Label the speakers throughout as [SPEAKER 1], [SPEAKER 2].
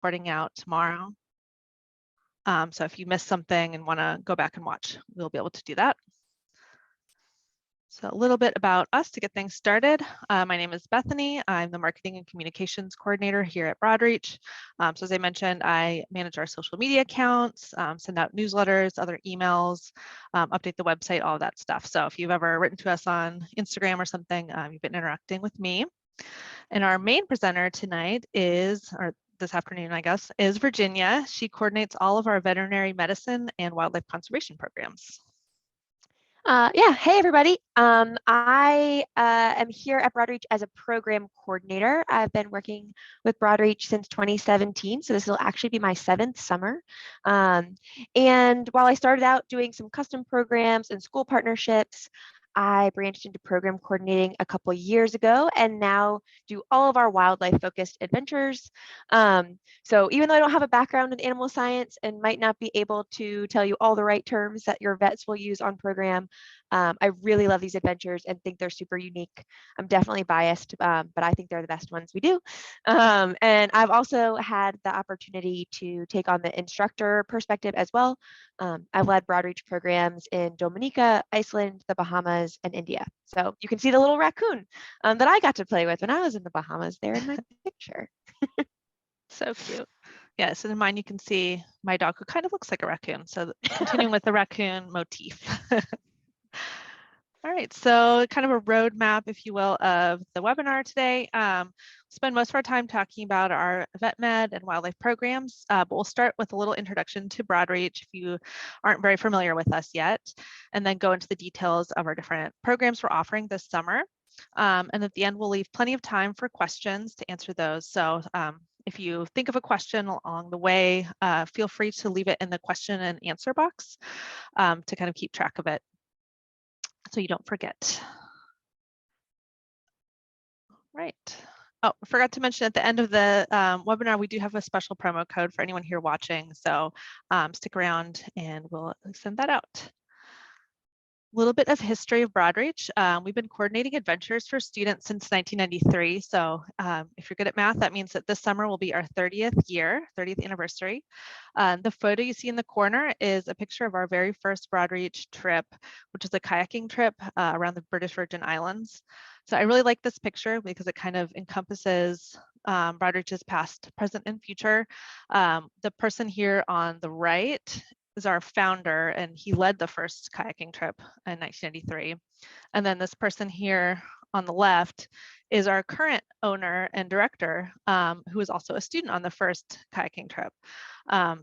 [SPEAKER 1] recording out tomorrow. So if you missed something and want to go back and watch, we'll be able to do that. So a little bit about us to get things started. My name is Bethany. I'm the Marketing and Communications Coordinator here at Broadreach. So as I mentioned, I manage our social media accounts, send out newsletters, other emails, update the website, all of that stuff. So if you've ever written to us on Instagram or something, you've been interacting with me. And our main presenter tonight is, or this afternoon, I guess, is Virginia. She coordinates all of our veterinary medicine and wildlife conservation programs.
[SPEAKER 2] Yeah, hey everybody. I am here at Broadreach as a program coordinator. I've been working with Broadreach since 2017, so this will actually be my 7th summer. And while I started out doing some custom programs and school partnerships, I branched into program coordinating a couple of years ago and now do all of our wildlife focused adventures. So even though I don't have a background in animal science and might not be able to tell you all the right terms that your vets will use on program, I really love these adventures and think they're super unique. I'm definitely biased, but I think they're the best ones we do. And I've also had the opportunity to take on the instructor perspective as well. I've led Broadreach programs in Dominica, Iceland, the Bahamas, and India. So you can see the little raccoon that I got to play with when I was in the Bahamas there in my picture.
[SPEAKER 1] So cute. Yeah, so in mine you can see my dog who kind of looks like a raccoon. So continuing with the raccoon motif. All right, so kind of a roadmap, if you will, of the webinar today. We'll spend most of our time talking about our vet med and wildlife programs, but we'll start with a little introduction to Broadreach if you aren't very familiar with us yet, and then go into the details of our different programs we're offering this summer. And at the end, we'll leave plenty of time for questions to answer those. So if you think of a question along the way, feel free to leave it in the question and answer box to kind of keep track of it, so you don't forget. Right. Oh, I forgot to mention at the end of the webinar, we do have a special promo code for anyone here watching. So stick around and we'll send that out. A little bit of history of Broadreach. We've been coordinating adventures for students since 1993. So if you're good at math, that means that this summer will be our 30th anniversary. The photo you see in the corner is a picture of our very first Broadreach trip, which is a kayaking trip around the British Virgin Islands. So I really like this picture because it kind of encompasses Broadreach's past, present, and future. The person here on the right is our founder, and he led the first kayaking trip in 1993. And then this person here on the left is our current owner and director, who is also a student on the first kayaking trip.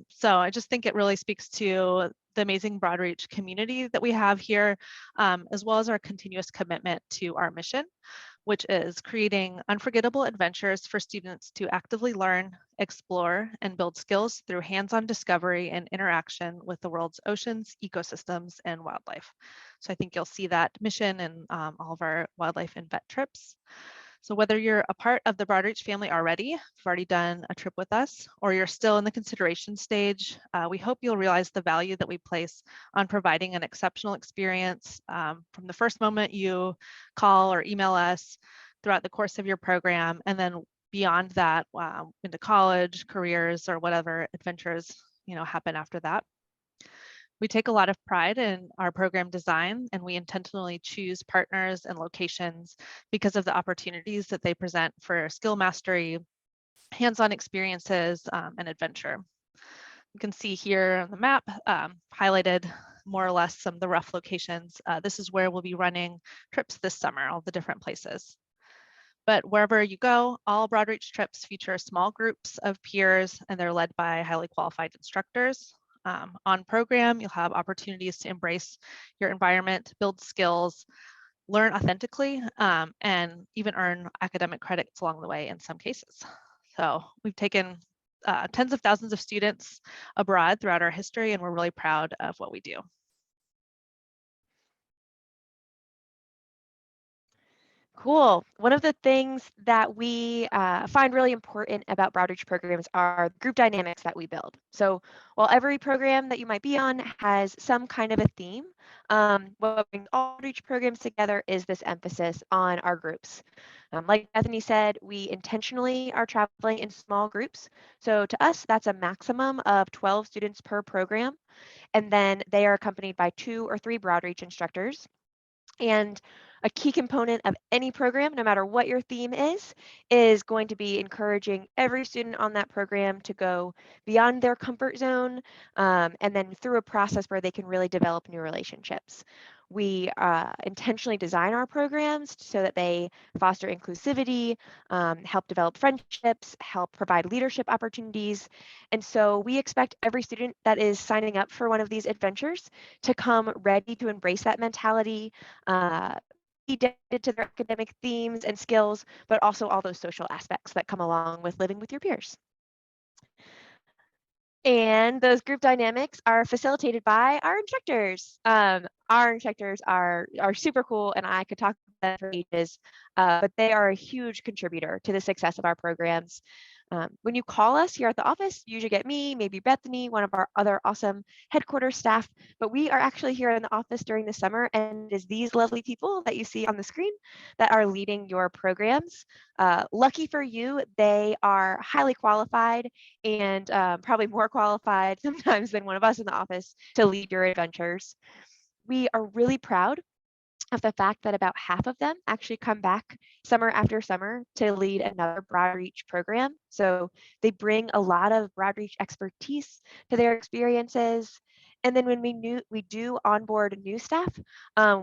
[SPEAKER 1] So I just think it really speaks to the amazing Broadreach community that we have here, as well as our continuous commitment to our mission, which is creating unforgettable adventures for students to actively learn, explore, and build skills through hands-on discovery and interaction with the world's oceans, ecosystems, and wildlife. So I think you'll see that mission in all of our wildlife and vet trips. So whether you're a part of the Broadreach family already, you've already done a trip with us, or you're still in the consideration stage, we hope you'll realize the value that we place on providing an exceptional experience from the first moment you call or email us throughout the course of your program, and then beyond that, into college, careers, or whatever adventures happen after that. We take a lot of pride in our program design, and we intentionally choose partners and locations because of the opportunities that they present for skill mastery, hands-on experiences, and adventure. You can see here on the map highlighted more or less some of the rough locations. This is where we'll be running trips this summer, all the different places. But wherever you go, all Broadreach trips feature small groups of peers, and they're led by highly qualified instructors. On program, you'll have opportunities to embrace your environment, build skills, learn authentically, and even earn academic credits along the way in some cases. So we've taken tens of thousands of students abroad throughout our history, and we're really proud of what we do.
[SPEAKER 2] Cool. One of the things that we find really important about Broadreach programs are group dynamics that we build. So while every program that you might be on has some kind of a theme, what brings all Broadreach programs together is this emphasis on our groups. Like Bethany said, we intentionally are traveling in small groups. So to us, that's a maximum of 12 students per program. And then they are accompanied by 2 or 3 Broadreach instructors. And a key component of any program, no matter what your theme is going to be encouraging every student on that program to go beyond their comfort zone, and then through a process where they can really develop new relationships. We intentionally design our programs so that they foster inclusivity, help develop friendships, help provide leadership opportunities. And so we expect every student that is signing up for one of these adventures to come ready to embrace that mentality, be dedicated to their academic themes and skills, but also all those social aspects that come along with living with your peers. And those group dynamics are facilitated by our instructors. Our instructors are super cool, and I could talk about them for ages, but they are a huge contributor to the success of our programs. When you call us here at the office, you usually get me, maybe Bethany, one of our other awesome headquarters staff, but we are actually here in the office during the summer, and it is these lovely people that you see on the screen that are leading your programs. Lucky for you, they are highly qualified and probably more qualified sometimes than one of us in the office to lead your adventures. We are really proud of the fact that about half of them actually come back summer after summer to lead another Broadreach program. So they bring a lot of Broadreach expertise to their experiences. And then when we do onboard new staff,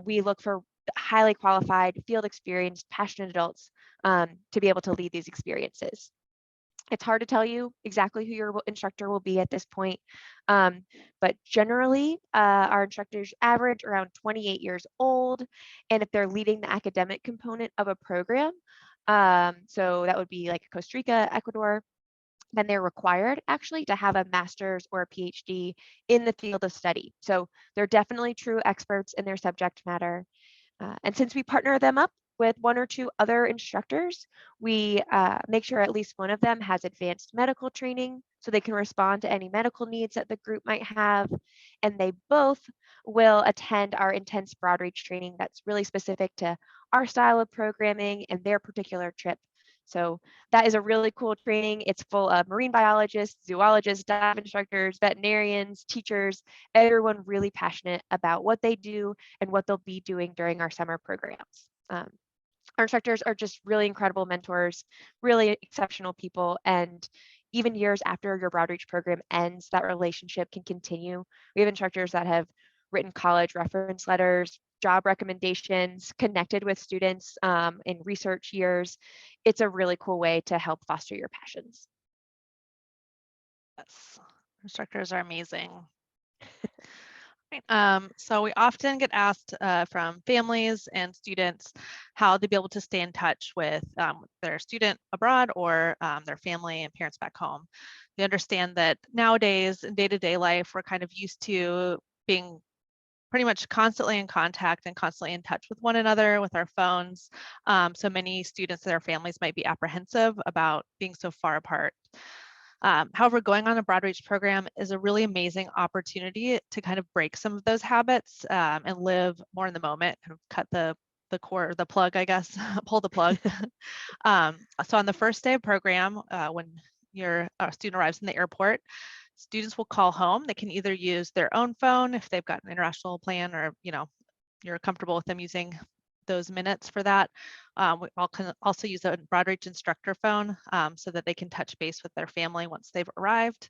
[SPEAKER 2] we look for highly qualified, field experienced, passionate adults to be able to lead these experiences. It's hard to tell you exactly who your instructor will be at this point, but generally our instructors average around 28 years old, and if they're leading the academic component of a program, so that would be like Costa Rica, Ecuador, then they're required actually to have a master's or a PhD in the field of study. So they're definitely true experts in their subject matter. And since we partner them up with 1 or 2 other instructors, we make sure at least one of them has advanced medical training so they can respond to any medical needs that the group might have. And they both will attend our intense Broadreach training that's really specific to our style of programming and their particular trip. So that is a really cool training. It's full of marine biologists, zoologists, dive instructors, veterinarians, teachers, everyone really passionate about what they do and what they'll be doing during our summer programs. Our instructors are just really incredible mentors, really exceptional people, and even years after your Broadreach program ends, that relationship can continue. We have instructors that have written college reference letters, job recommendations, connected with students in research years. It's a really cool way to help foster your passions.
[SPEAKER 1] Yes, instructors are amazing. So we often get asked from families and students how to be able to stay in touch with their student abroad or their family and parents back home. They understand that nowadays in day-to-day life, we're kind of used to being pretty much constantly in contact and constantly in touch with one another with our phones. So many students and their families might be apprehensive about being so far apart. However, going on a Broadreach program is a really amazing opportunity to kind of break some of those habits and live more in the moment, kind of cut the cord, the plug, I guess, pull the plug. So on the first day of program, when your student arrives in the airport, students will call home. They can either use their own phone if they've got an international plan, or you're comfortable with them using those minutes for that. We all can also use a Broadreach instructor phone so that they can touch base with their family once they've arrived.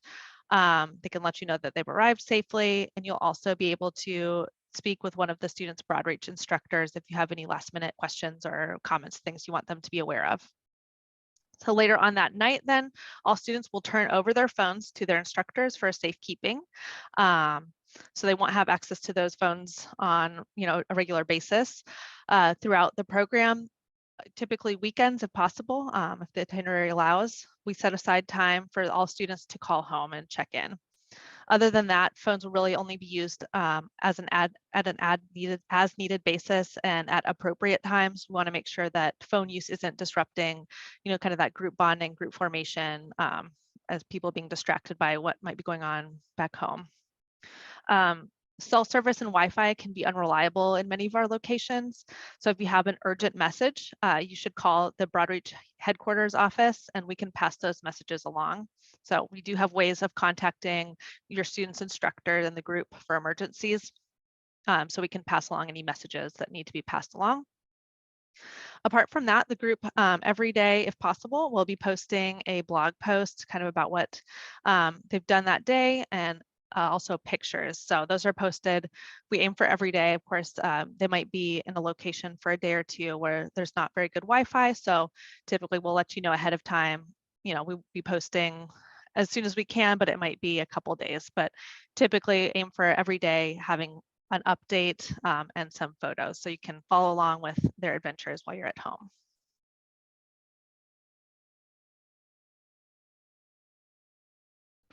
[SPEAKER 1] They can let you know that they've arrived safely, and you'll also be able to speak with one of the students' Broadreach instructors if you have any last minute questions or comments, things you want them to be aware of. So later on that night, then, all students will turn over their phones to their instructors for safekeeping. So they won't have access to those phones on a regular basis throughout the program. Typically weekends if possible, if the itinerary allows. We set aside time for all students to call home and check in. Other than that, phones will really only be used as needed basis and at appropriate times. We want to make sure that phone use isn't disrupting, kind of that group bonding, group formation, as people being distracted by what might be going on back home. Cell service and Wi-Fi can be unreliable in many of our locations. So if you have an urgent message, you should call the Broadreach headquarters office and we can pass those messages along. So we do have ways of contacting your student's instructor and the group for emergencies. So we can pass along any messages that need to be passed along. Apart from that, the group every day, if possible, will be posting a blog post kind of about what they've done that day and also pictures. So those are posted. We aim for every day. Of course, they might be in a location for a day or two where there's not very good Wi-Fi. So typically we'll let you know ahead of time. We'll be posting as soon as we can, but it might be a couple days. But typically aim for every day having an update and some photos so you can follow along with their adventures while you're at home.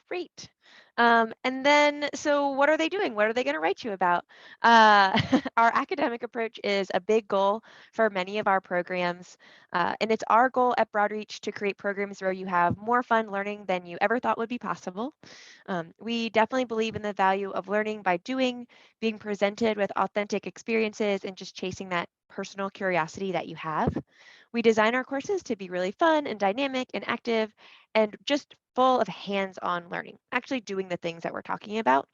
[SPEAKER 2] Great. And then, so what are they doing? What are they going to write you about? Our academic approach is a big goal for many of our programs. And it's our goal at Broadreach to create programs where you have more fun learning than you ever thought would be possible. We definitely believe in the value of learning by doing, being presented with authentic experiences, and just chasing that personal curiosity that you have. We design our courses to be really fun and dynamic and active and just full of hands-on learning, actually doing the things that we're talking about.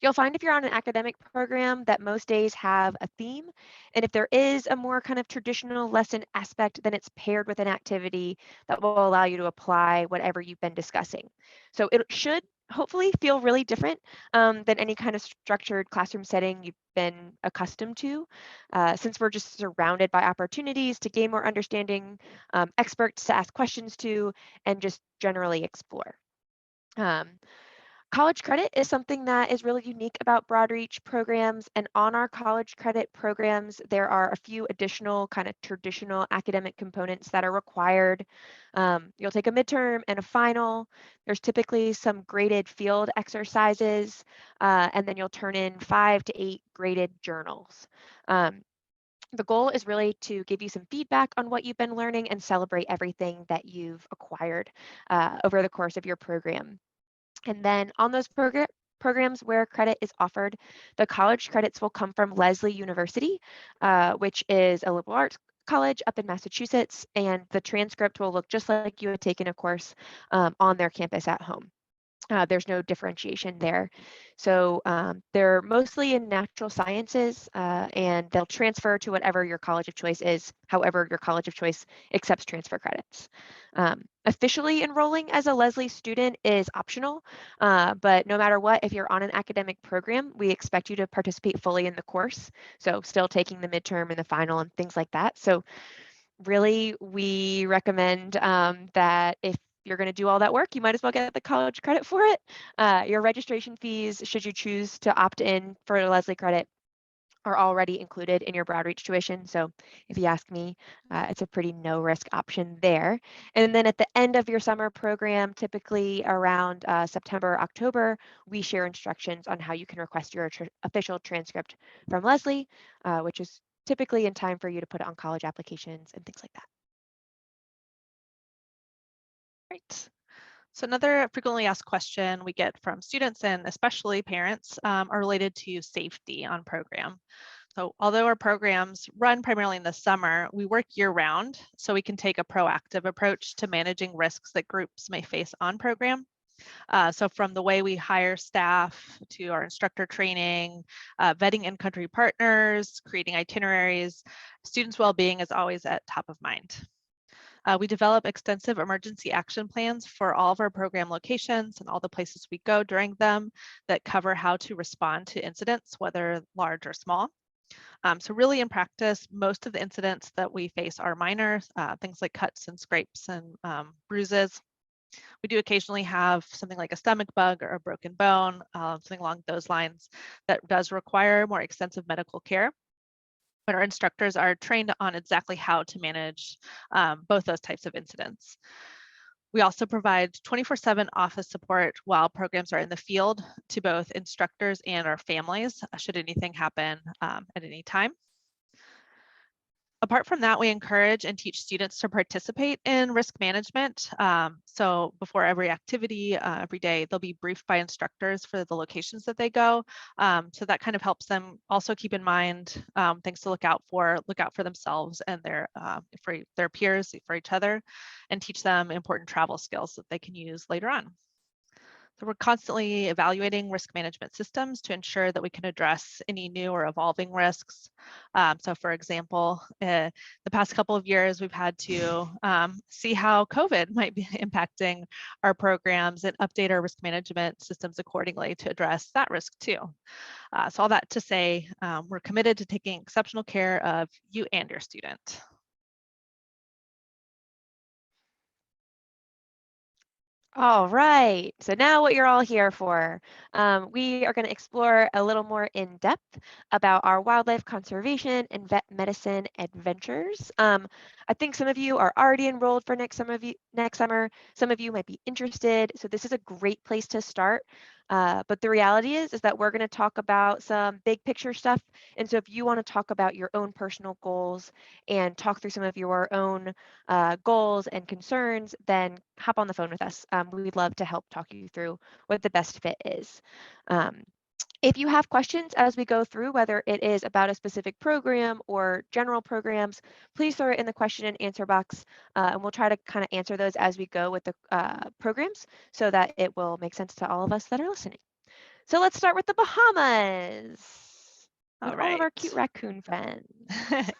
[SPEAKER 2] You'll find if you're on an academic program that most days have a theme. And if there is a more kind of traditional lesson aspect, then it's paired with an activity that will allow you to apply whatever you've been discussing. So it should hopefully feel really different than any kind of structured classroom setting you've been accustomed to, since we're just surrounded by opportunities to gain more understanding, experts to ask questions to, and just generally explore. College credit is something that is really unique about Broadreach programs, and on our college credit programs, there are a few additional kind of traditional academic components that are required. You'll take a midterm and a final. There's typically some graded field exercises, and then you'll turn in 5 to 8 graded journals. The goal is really to give you some feedback on what you've been learning and celebrate everything that you've acquired over the course of your program. And then on those programs where credit is offered, the college credits will come from Lesley University, which is a liberal arts college up in Massachusetts, and the transcript will look just like you had taken a course on their campus at home. There's no differentiation there. So they're mostly in natural sciences, and they'll transfer to whatever your college of choice is, however your college of choice accepts transfer credits. Officially enrolling as a Lesley student is optional, but no matter what, if you're on an academic program, we expect you to participate fully in the course. So still taking the midterm and the final and things like that. So really, we recommend that if you're going to do all that work, you might as well get the college credit for it. Your registration fees, should you choose to opt in for Lesley credit, are already included in your Broadreach tuition. So if you ask me, it's a pretty no risk option there. And then at the end of your summer program, typically around September, October, we share instructions on how you can request your official transcript from Lesley, which is typically in time for you to put it on college applications and things like that.
[SPEAKER 1] Great. So another frequently asked question we get from students and especially parents are related to safety on program. So although our programs run primarily in the summer, we work year round, so we can take a proactive approach to managing risks that groups may face on program. So from the way we hire staff to our instructor training, vetting in-country partners, creating itineraries, students' well-being is always at top of mind. We develop extensive emergency action plans for all of our program locations and all the places we go during them that cover how to respond to incidents, whether large or small. So really in practice, most of the incidents that we face are minor, things like cuts and scrapes and bruises. We do occasionally have something like a stomach bug or a broken bone, something along those lines that does require more extensive medical care. But our instructors are trained on exactly how to manage both those types of incidents. We also provide 24/7 office support while programs are in the field to both instructors and our families, should anything happen at any time. Apart from that, we encourage and teach students to participate in risk management. So before every activity, every day, they'll be briefed by instructors for the locations that they go. So that kind of helps them also keep in mind things to look out for themselves and for their peers, for each other, and teach them important travel skills that they can use later on. So we're constantly evaluating risk management systems to ensure that we can address any new or evolving risks. So for example, the past couple of years, we've had to see how COVID might be impacting our programs and update our risk management systems accordingly to address that risk too. So all that to say, we're committed to taking exceptional care of you and your student.
[SPEAKER 2] All right, so now what you're all here for. We are going to explore a little more in depth about our wildlife conservation and vet medicine adventures. I think some of you are already enrolled for next summer. Some of you might be interested, so this is a great place to start. But the reality is that we're going to talk about some big picture stuff. And so if you want to talk about your own personal goals and talk through some of your own goals and concerns, then hop on the phone with us. We'd love to help talk you through what the best fit is. If you have questions as we go through, whether it is about a specific program or general programs, please throw it in the question and answer box, and we'll try to kind of answer those as we go with the programs so that it will make sense to all of us that are listening. So let's start with the Bahamas with all of our cute raccoon friends.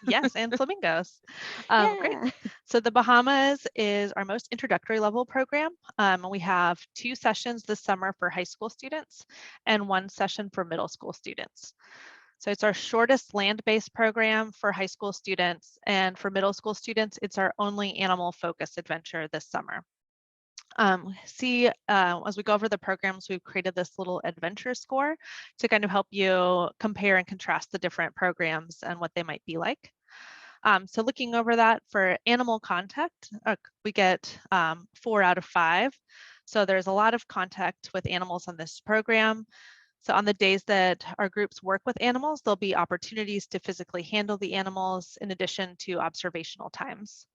[SPEAKER 1] Yes, and flamingos. Great.
[SPEAKER 2] Yeah.
[SPEAKER 1] So the Bahamas is our most introductory level program. We have 2 sessions this summer for high school students and 1 session for middle school students. So it's our shortest land-based program for high school students, and for middle school students, it's our only animal-focused adventure this summer. As we go over the programs, we've created this little adventure score to kind of help you compare and contrast the different programs and what they might be like. So looking over that for animal contact, we get 4 out of 5. So there's a lot of contact with animals on this program. So on the days that our groups work with animals, there'll be opportunities to physically handle the animals in addition to observational times.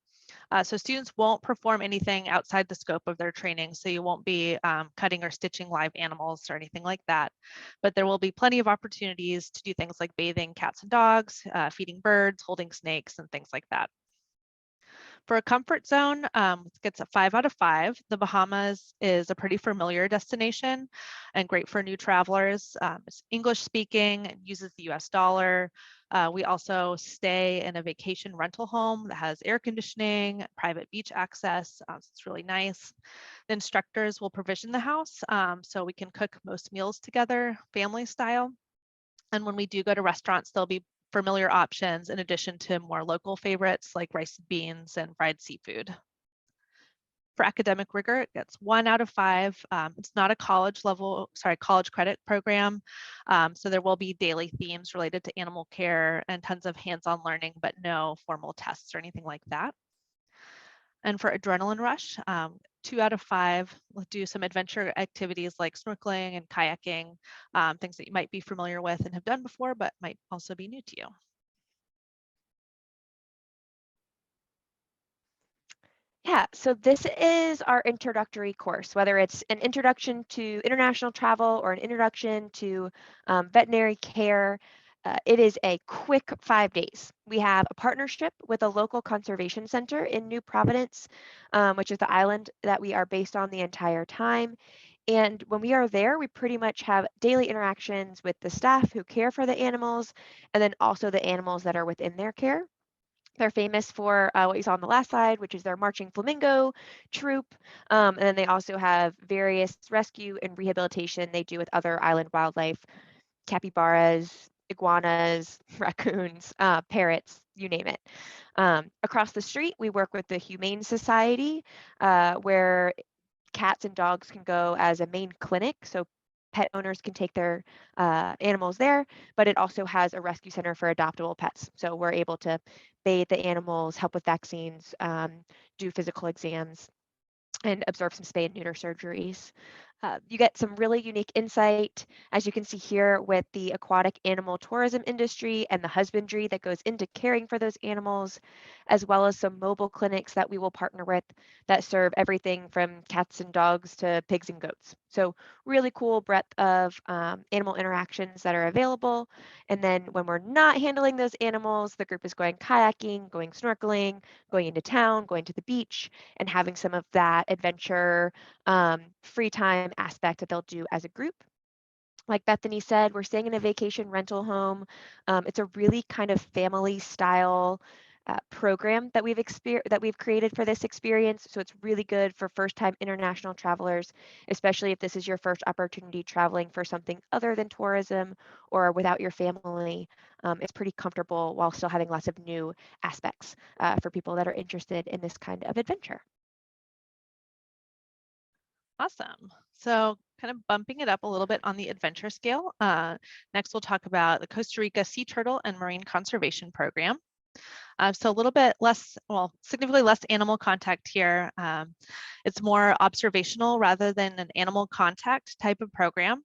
[SPEAKER 1] So students won't perform anything outside the scope of their training. So you won't be cutting or stitching live animals or anything like that. But there will be plenty of opportunities to do things like bathing cats and dogs, feeding birds, holding snakes, and things like that. For a comfort zone, it gets a 5 out of 5. The Bahamas is a pretty familiar destination and great for new travelers. It's English speaking, uses the US dollar. We also stay in a vacation rental home that has air conditioning, private beach access. So it's really nice. The instructors will provision the house so we can cook most meals together, family style. And when we do go to restaurants, there'll be familiar options in addition to more local favorites like rice and beans and fried seafood. For academic rigor, it gets 1 out of 5. It's not a college credit program. So there will be daily themes related to animal care and tons of hands-on learning, but no formal tests or anything like that. And for adrenaline rush, 2 out of 5, we'll do some adventure activities like snorkeling and kayaking, things that you might be familiar with and have done before, but might also be new to you.
[SPEAKER 2] Yeah, so this is our introductory course, whether it's an introduction to international travel or an introduction to veterinary care. It is a quick 5 days. We have a partnership with a local conservation center in New Providence, which is the island that we are based on the entire time. And when we are there, we pretty much have daily interactions with the staff who care for the animals, and then also the animals that are within their care. They're famous for what you saw on the last slide, which is their marching flamingo troop. And then they also have various rescue and rehabilitation they do with other island wildlife, capybaras, iguanas, raccoons, parrots, you name it. Across the street, we work with the Humane Society, where cats and dogs can go as a main clinic. So pet owners can take their animals there, but it also has a rescue center for adoptable pets. So we're able to bathe the animals, help with vaccines, do physical exams. and observe some spay and neuter surgeries. You get some really unique insight, as you can see here, with the aquatic animal tourism industry and the husbandry that goes into caring for those animals, as well as some mobile clinics that we will partner with that serve everything from cats and dogs to pigs and goats. So really cool breadth of animal interactions that are available. And then when we're not handling those animals, the group is going kayaking, going snorkeling, going into town, going to the beach, and having some of that adventure free time aspect that they'll do as a group. Like Bethany said, we're staying in a vacation rental home. It's a really kind of family style program that we've created for this experience. So it's really good for first-time international travelers, especially if this is your first opportunity traveling for something other than tourism or without your family. It's pretty comfortable while still having lots of new aspects for people that are interested in this kind of adventure.
[SPEAKER 1] Awesome. So kind of bumping it up a little bit on the adventure scale. Next, we'll talk about the Costa Rica Sea Turtle and Marine Conservation Program. So a little bit less, well, significantly less animal contact here. It's more observational rather than an animal contact type of program.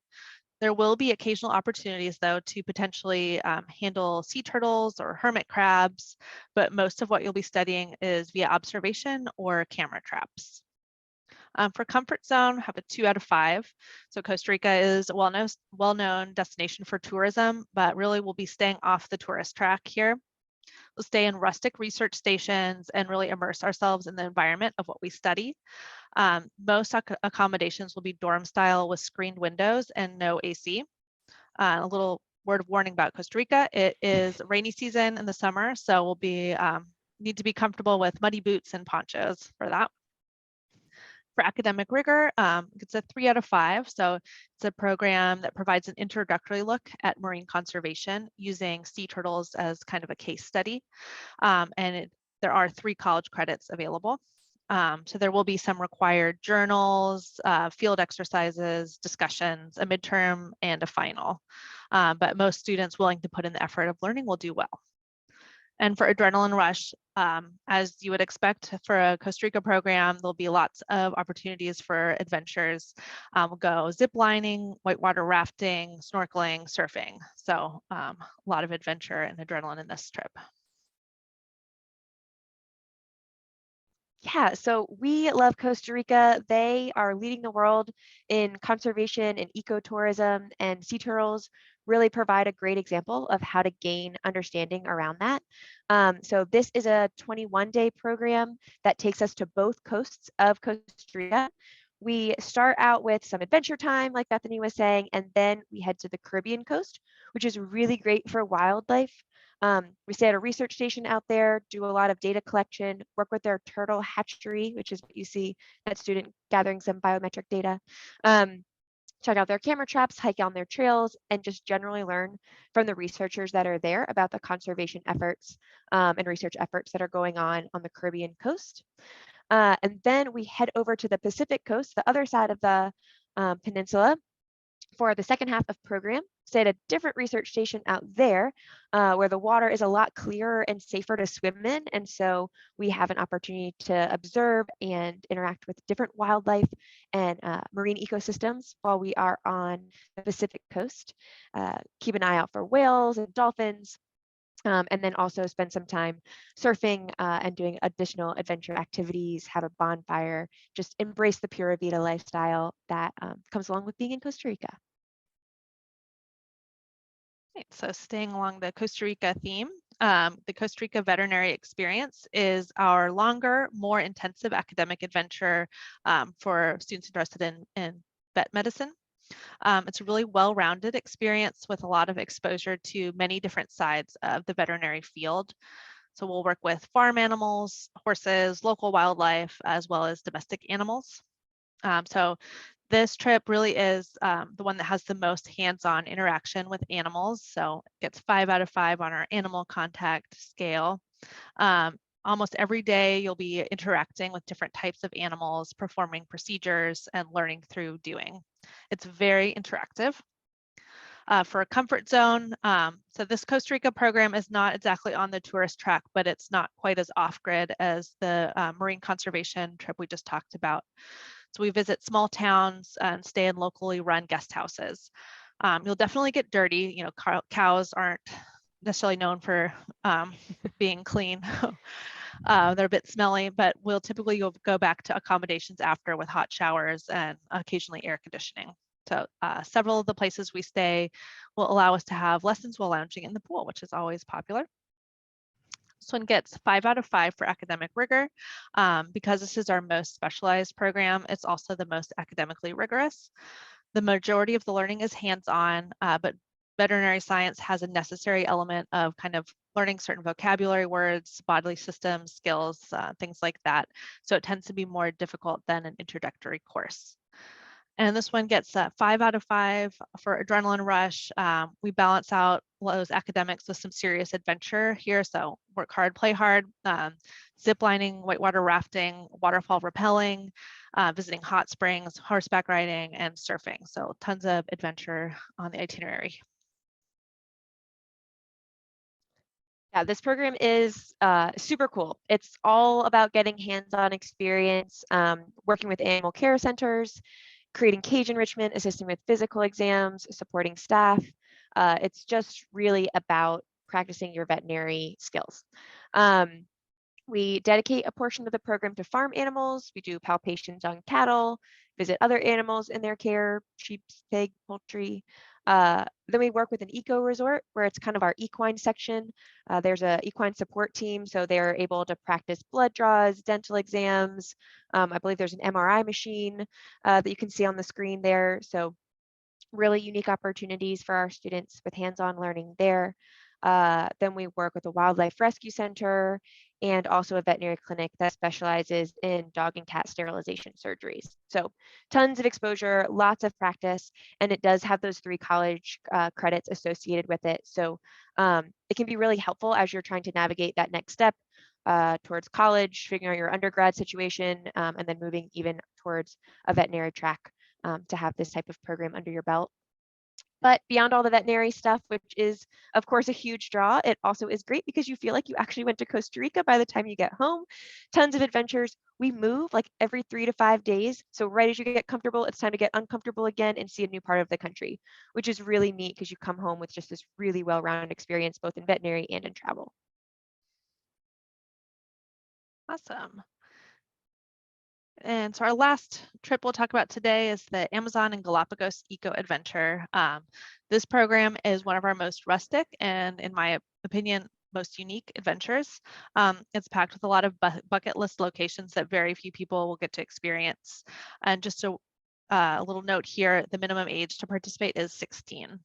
[SPEAKER 1] There will be occasional opportunities, though, to potentially handle sea turtles or hermit crabs, but most of what you'll be studying is via observation or camera traps. For comfort zone, have a 2 out of 5. So Costa Rica is a well-known destination for tourism, but really we'll be staying off the tourist track here. We'll stay in rustic research stations and really immerse ourselves in the environment of what we study. Most accommodations will be dorm style with screened windows and no AC. A little word of warning about Costa Rica: it is rainy season in the summer, so we'll be need to be comfortable with muddy boots and ponchos for that. For academic rigor, it's a 3 out of 5. So it's a program that provides an introductory look at marine conservation using sea turtles as kind of a case study. There are 3 college credits available. So there will be some required journals, field exercises, discussions, a midterm, and a final. But most students willing to put in the effort of learning will do well. And for adrenaline rush, as you would expect for a Costa Rica program, there'll be lots of opportunities for adventures. We'll go zip lining, whitewater rafting, snorkeling, surfing. So a lot of adventure and adrenaline in this trip.
[SPEAKER 2] Yeah, so we love Costa Rica. They are leading the world in conservation and ecotourism, and sea turtles really provide a great example of how to gain understanding around that. So this is a 21-day program that takes us to both coasts of Costa Rica. We start out with some adventure time, like Bethany was saying, and then we head to the Caribbean coast, which is really great for wildlife. We stay at a research station out there, do a lot of data collection, work with their turtle hatchery, which is what you see, that student gathering some biometric data. Check out their camera traps, hike on their trails, and just generally learn from the researchers that are there about the conservation efforts and research efforts that are going on the Caribbean coast. And then we head over to the Pacific coast, the other side of the peninsula, for the second half of program. Stay at a different research station out there where the water is a lot clearer and safer to swim in. And so we have an opportunity to observe and interact with different wildlife and marine ecosystems while we are on the Pacific coast. Keep an eye out for whales and dolphins. And then also spend some time surfing and doing additional adventure activities, have a bonfire, just embrace the Pura Vida lifestyle that comes along with being in Costa Rica.
[SPEAKER 1] So staying along the Costa Rica theme, the Costa Rica Veterinary Experience is our longer, more intensive academic adventure for students interested in vet medicine. It's a really well-rounded experience with a lot of exposure to many different sides of the veterinary field. So we'll work with farm animals, horses, local wildlife, as well as domestic animals. So this trip really is the one that has the most hands-on interaction with animals. So it gets 5 out of 5 on our animal contact scale. Almost every day you'll be interacting with different types of animals, performing procedures and learning through doing. It's very interactive. For a comfort zone, so this Costa Rica program is not exactly on the tourist track, but it's not quite as off-grid as the marine conservation trip we just talked about. So we visit small towns and stay in locally run guest houses. You'll definitely get dirty. You know, cows aren't necessarily known for being clean. They're a bit smelly, but we'll typically go back to accommodations after with hot showers and occasionally air conditioning. So several of the places we stay will allow us to have lessons while lounging in the pool, which is always popular. This one gets 5 out of 5 for academic rigor. Because this is our most specialized program, it's also the most academically rigorous. The majority of the learning is hands-on, but veterinary science has a necessary element of kind of learning certain vocabulary words, bodily systems, skills, things like that. So it tends to be more difficult than an introductory course. And this one gets 5 out of 5 for adrenaline rush. We balance out those academics with some serious adventure here. So work hard, play hard, zip lining, whitewater rafting, waterfall rappelling, visiting hot springs, horseback riding, and surfing. So tons of adventure on the itinerary.
[SPEAKER 2] Yeah, this program is super cool. It's all about getting hands-on experience, working with animal care centers, creating cage enrichment, assisting with physical exams, supporting staff. It's just really about practicing your veterinary skills. We dedicate a portion of the program to farm animals. We do palpations on cattle, visit other animals in their care, sheep, pig, poultry. Then we work with an eco resort where it's kind of our equine section. There's a equine support team, so they're able to practice blood draws, dental exams. I believe there's an MRI machine that you can see on the screen there. So really unique opportunities for our students with hands-on learning there. Then we work with a wildlife rescue center and also a veterinary clinic that specializes in dog and cat sterilization surgeries. So tons of exposure, lots of practice, and it does have those 3 college credits associated with it. So it can be really helpful as you're trying to navigate that next step towards college, figuring out your undergrad situation, and then moving even towards a veterinary track to have this type of program under your belt. But beyond all the veterinary stuff, which is, of course, a huge draw, it also is great because you feel like you actually went to Costa Rica by the time you get home. Tons of adventures. We move like every 3 to 5 days. So right as you get comfortable, it's time to get uncomfortable again and see a new part of the country, which is really neat because you come home with just this really well-rounded experience, both in veterinary and in travel.
[SPEAKER 1] Awesome. And so our last trip we'll talk about today is the Amazon and Galapagos Eco Adventure. This program is one of our most rustic and, in my opinion, most unique adventures. It's packed with a lot of bucket list locations that very few people will get to experience. And just a little note here, the minimum age to participate is 16.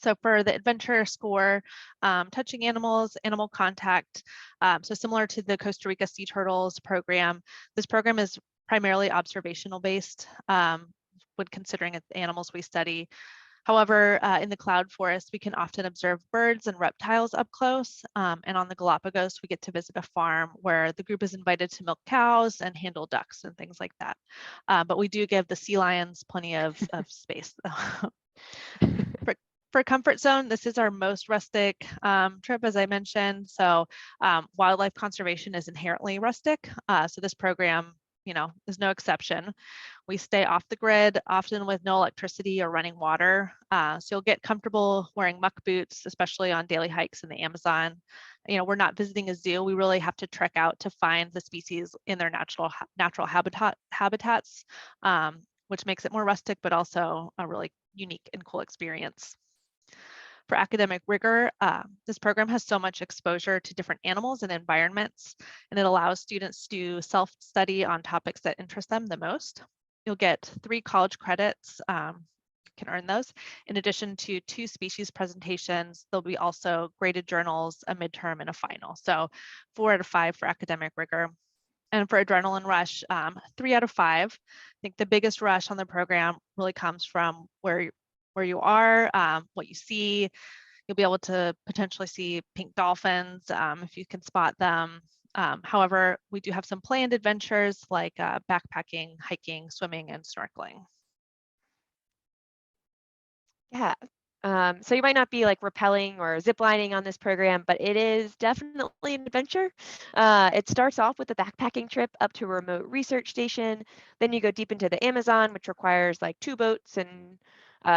[SPEAKER 1] So for the adventure score, touching animals, animal contact, so similar to the Costa Rica Sea Turtles program, this program is primarily observational based when considering the animals we study. However, in the cloud forest, we can often observe birds and reptiles up close. And on the Galapagos, we get to visit a farm where the group is invited to milk cows and handle ducks and things like that. But we do give the sea lions plenty of space. For comfort zone, this is our most rustic trip, as I mentioned. So wildlife conservation is inherently rustic. So this program, is no exception. We stay off the grid, often with no electricity or running water. So you'll get comfortable wearing muck boots, especially on daily hikes in the Amazon. We're not visiting a zoo. We really have to trek out to find the species in their natural habitats, which makes it more rustic, but also a really unique and cool experience. For academic rigor, this program has so much exposure to different animals and environments, and it allows students to self-study on topics that interest them the most. You'll get 3 college credits, you can earn those. In addition to 2 species presentations, there'll be also graded journals, a midterm, and a final. So 4 out of 5 for academic rigor. And for adrenaline rush, 3 out of 5. I think the biggest rush on the program really comes from where you are, what you see. You'll be able to potentially see pink dolphins if you can spot them. However, we do have some planned adventures like backpacking, hiking, swimming, and snorkeling.
[SPEAKER 2] Yeah. So you might not be like rappelling or ziplining on this program, but it is definitely an adventure. It starts off with a backpacking trip up to a remote research station. Then you go deep into the Amazon, which requires like 2 boats and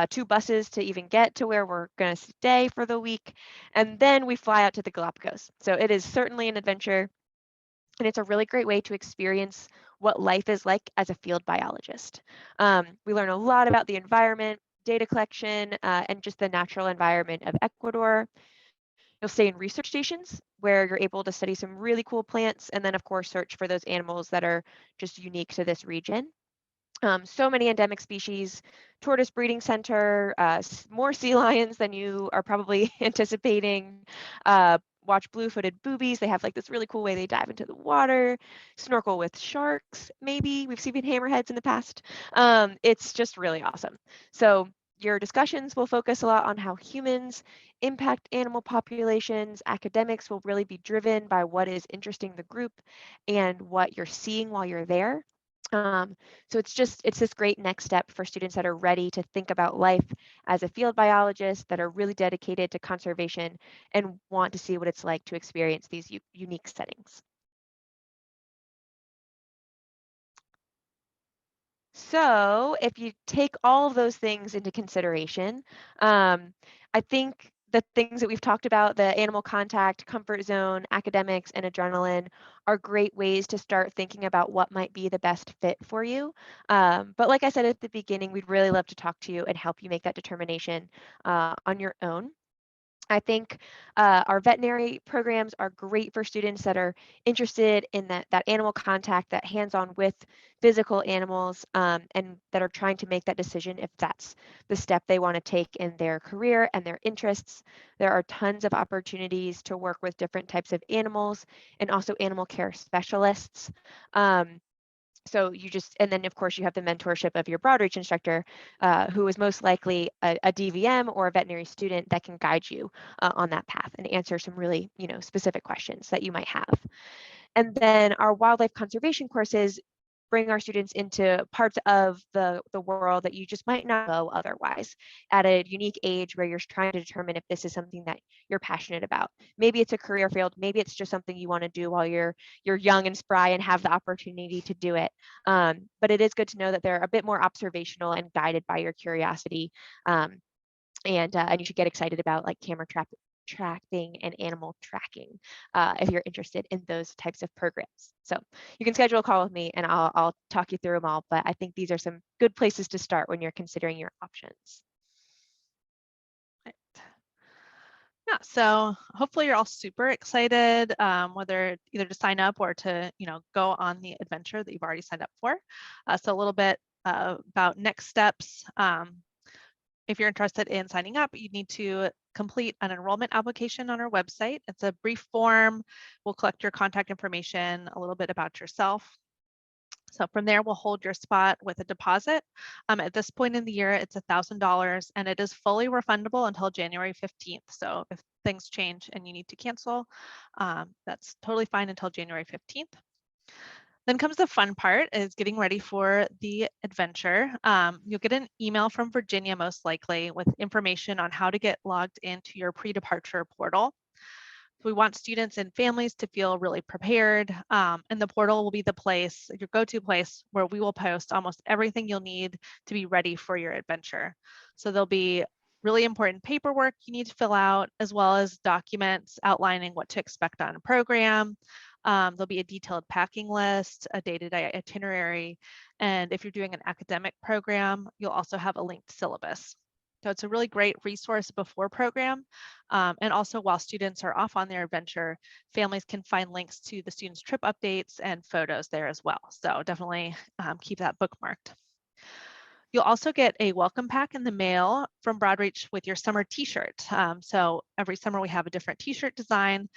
[SPEAKER 2] 2 buses to even get to where we're going to stay for the week. And then we fly out to the Galapagos. So it is certainly an adventure. And it's a really great way to experience what life is like as a field biologist. We learn a lot about the environment, data collection, and just the natural environment of Ecuador. You'll stay in research stations where you're able to study some really cool plants and then, of course, search for those animals that are just unique to this region. So many endemic species, tortoise breeding center, more sea lions than you are probably anticipating. Watch blue-footed boobies. They have like this really cool way they dive into the water, snorkel with sharks, maybe. We've seen hammerheads in the past. It's just really awesome. So your discussions will focus a lot on how humans impact animal populations. Academics will really be driven by what is interesting the group and what you're seeing while you're there. So it's this great next step for students that are ready to think about life as a field biologist, that are really dedicated to conservation and want to see what it's like to experience these unique settings. So if you take all of those things into consideration, I think the things that we've talked about, the animal contact, comfort zone, academics, and adrenaline are great ways to start thinking about what might be the best fit for you. But like I said at the beginning, we'd really love to talk to you and help you make that determination on your own. I think our veterinary programs are great for students that are interested in that animal contact, that hands-on with physical animals, and that are trying to make that decision if that's the step they want to take in their career and their interests. There are tons of opportunities to work with different types of animals and also animal care specialists. So you just, and then of course you have the mentorship of your Broadreach instructor, who is most likely a DVM or a veterinary student that can guide you on that path and answer some really, specific questions that you might have. And then our wildlife conservation courses bring our students into parts of the world that you just might not go otherwise at a unique age where you're trying to determine if this is something that you're passionate about. Maybe it's a career field, maybe it's just something you want to do while you're young and spry and have the opportunity to do it. But it is good to know that they're a bit more observational and guided by your curiosity. And you should get excited about like trapping and animal tracking if you're interested in those types of programs. So you can schedule a call with me and I'll talk you through them all, but I think these are some good places to start when you're considering your options.
[SPEAKER 1] Right. Yeah, so hopefully you're all super excited, whether either to sign up or to, go on the adventure that you've already signed up for. So a little bit about next steps. If you're interested in signing up, you need to complete an enrollment application on our website. It's a brief form. We'll collect your contact information, a little bit about yourself. So from there, we'll hold your spot with a deposit. At this point in the year, it's $1,000 and it is fully refundable until January 15th. So if things change and you need to cancel, that's totally fine until January 15th. Then comes the fun part, is getting ready for the adventure. You'll get an email from Virginia most likely with information on how to get logged into your pre-departure portal. We want students and families to feel really prepared, and the portal will be the place, your go-to place, where we will post almost everything you'll need to be ready for your adventure. So there'll be really important paperwork you need to fill out, as well as documents outlining what to expect on a program. There'll be a detailed packing list, a day-to-day itinerary, and if you're doing an academic program, you'll also have a linked syllabus. So it's a really great resource before program. And also while students are off on their adventure, families can find links to the students' trip updates and photos there as well. So definitely keep that bookmarked. You'll also get a welcome pack in the mail from Broadreach with your summer t-shirt. So every summer we have a different t-shirt design.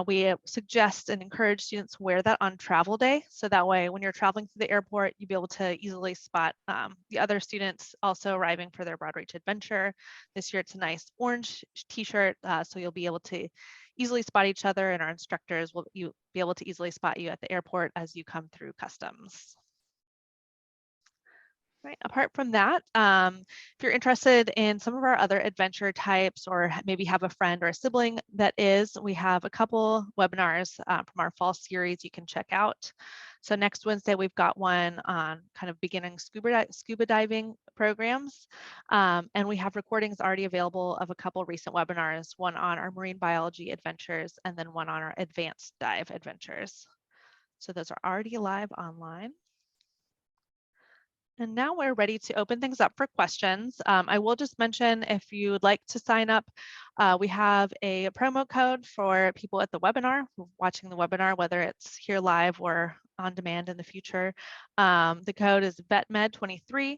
[SPEAKER 1] We suggest and encourage students wear that on travel day. So that way, when you're traveling to the airport, you'll be able to easily spot the other students also arriving for their Broadreach adventure. This year it's a nice orange t-shirt, so you'll be able to easily spot each other, and our instructors will be able to easily spot you at the airport as you come through customs. Right. Apart from that, if you're interested in some of our other adventure types, or maybe have a friend or a sibling that is, we have a couple webinars from our fall series you can check out. So next Wednesday, we've got one on kind of beginning scuba diving programs. And we have recordings already available of a couple recent webinars, one on our marine biology adventures, and then one on our advanced dive adventures. So those are already live online. And now we're ready to open things up for questions. I will just mention, if you would like to sign up, we have a promo code for people at the webinar, watching the webinar, whether it's here live or on demand in the future. The code is VetMed23.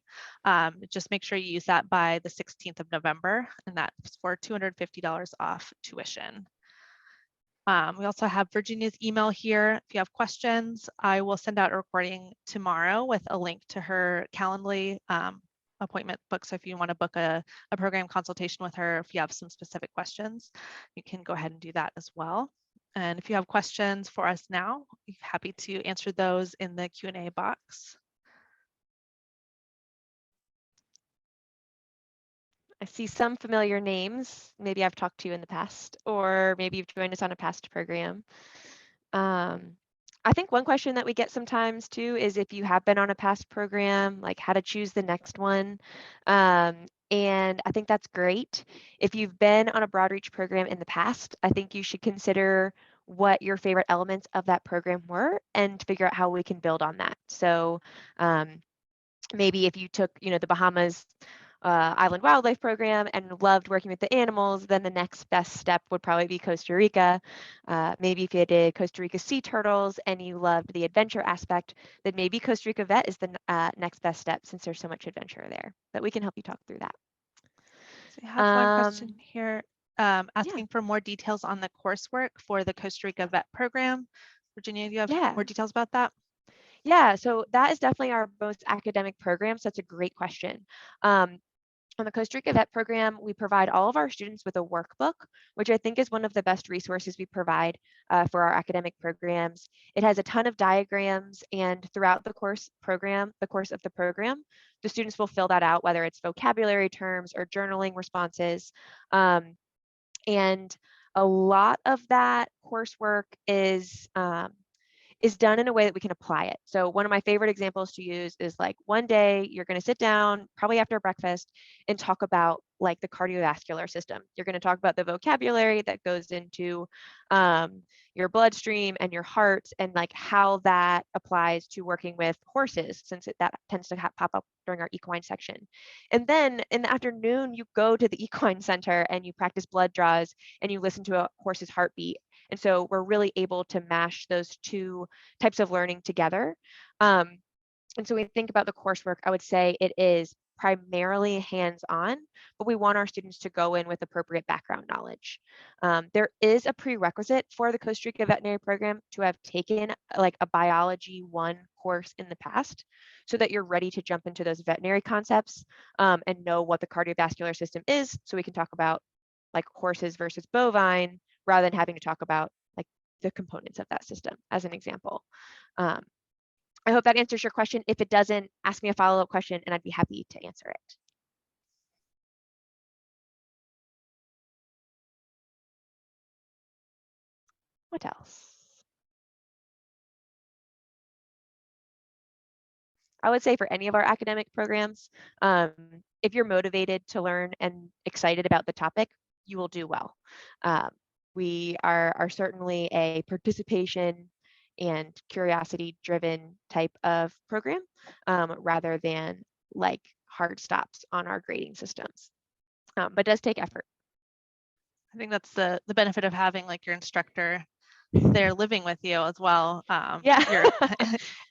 [SPEAKER 1] Just make sure you use that by the 16th of November, and that's for $250 off tuition. We also have Virginia's email here. If you have questions, I will send out a recording tomorrow with a link to her Calendly appointment book. So if you want to book a program consultation with her, if you have some specific questions, you can go ahead and do that as well. And if you have questions for us now, I'm happy to answer those in the Q&A box.
[SPEAKER 2] I see some familiar names. Maybe I've talked to you in the past, or maybe you've joined us on a past program. I think one question that we get sometimes too is if you have been on a past program, like how to choose the next one. And I think that's great. If you've been on a Broadreach program in the past, I think you should consider what your favorite elements of that program were and figure out how we can build on that. So maybe if you took, the Bahamas Island Wildlife Program and loved working with the animals, then the next best step would probably be Costa Rica. Maybe if you did Costa Rica sea turtles and you loved the adventure aspect, then maybe Costa Rica vet is the next best step, since there's so much adventure there. But we can help you talk through that.
[SPEAKER 1] So I have one question here asking
[SPEAKER 2] Yeah.
[SPEAKER 1] for more details on the coursework for the Costa Rica vet program. Virginia, do you have more details about that?
[SPEAKER 2] Yeah, so that is definitely our most academic program. So that's a great question. On the Costa Rica Vet program, we provide all of our students with a workbook, which I think is one of the best resources we provide for our academic programs. It has a ton of diagrams, and throughout the course of the program, the students will fill that out, whether it's vocabulary terms or journaling responses. And a lot of that coursework is done in a way that we can apply it. So one of my favorite examples to use is like one day you're going to sit down, probably after breakfast, and talk about like the cardiovascular system. You're going to talk about the vocabulary that goes into your bloodstream and your heart, and like how that applies to working with horses, since that tends to pop up during our equine section. And then in the afternoon, you go to the equine center and you practice blood draws and you listen to a horse's heartbeat. And so we're really able to mash those two types of learning together. And so when we think about the coursework, I would say it is primarily hands-on, but we want our students to go in with appropriate background knowledge. There is a prerequisite for the Costa Rica veterinary program to have taken like a biology 1 course in the past, so that you're ready to jump into those veterinary concepts and know what the cardiovascular system is, so we can talk about like horses versus bovine, rather than having to talk about like the components of that system as an example. I hope that answers your question. If it doesn't, ask me a follow-up question and I'd be happy to answer it. What else? I would say for any of our academic programs, if you're motivated to learn and excited about the topic, you will do well. We are certainly a participation and curiosity-driven type of program, rather than like hard stops on our grading systems, but it does take effort.
[SPEAKER 1] I think that's the benefit of having like your instructor there living with you as well.
[SPEAKER 2] Yeah.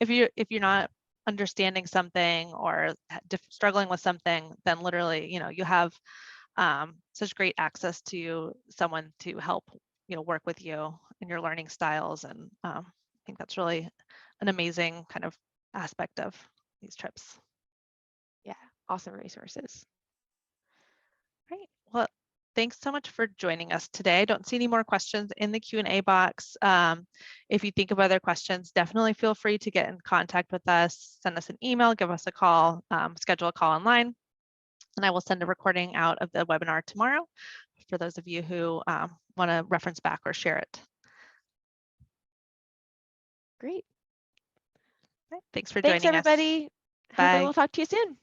[SPEAKER 1] if you're not understanding something or struggling with something, then literally, you have such great access to someone to help, work with you in your learning styles. And I think that's really an amazing kind of aspect of these trips.
[SPEAKER 2] Yeah, awesome resources.
[SPEAKER 1] Great. Well, thanks so much for joining us today. I don't see any more questions in the Q&A box. If you think of other questions, definitely feel free to get in contact with us, send us an email, give us a call, schedule a call online, and I will send a recording out of the webinar tomorrow for those of you who want to reference back or share it.
[SPEAKER 2] Great.
[SPEAKER 1] Thanks for
[SPEAKER 2] Thanks,
[SPEAKER 1] joining us.
[SPEAKER 2] everybody. Hopefully
[SPEAKER 1] Bye.
[SPEAKER 2] we'll talk to you soon.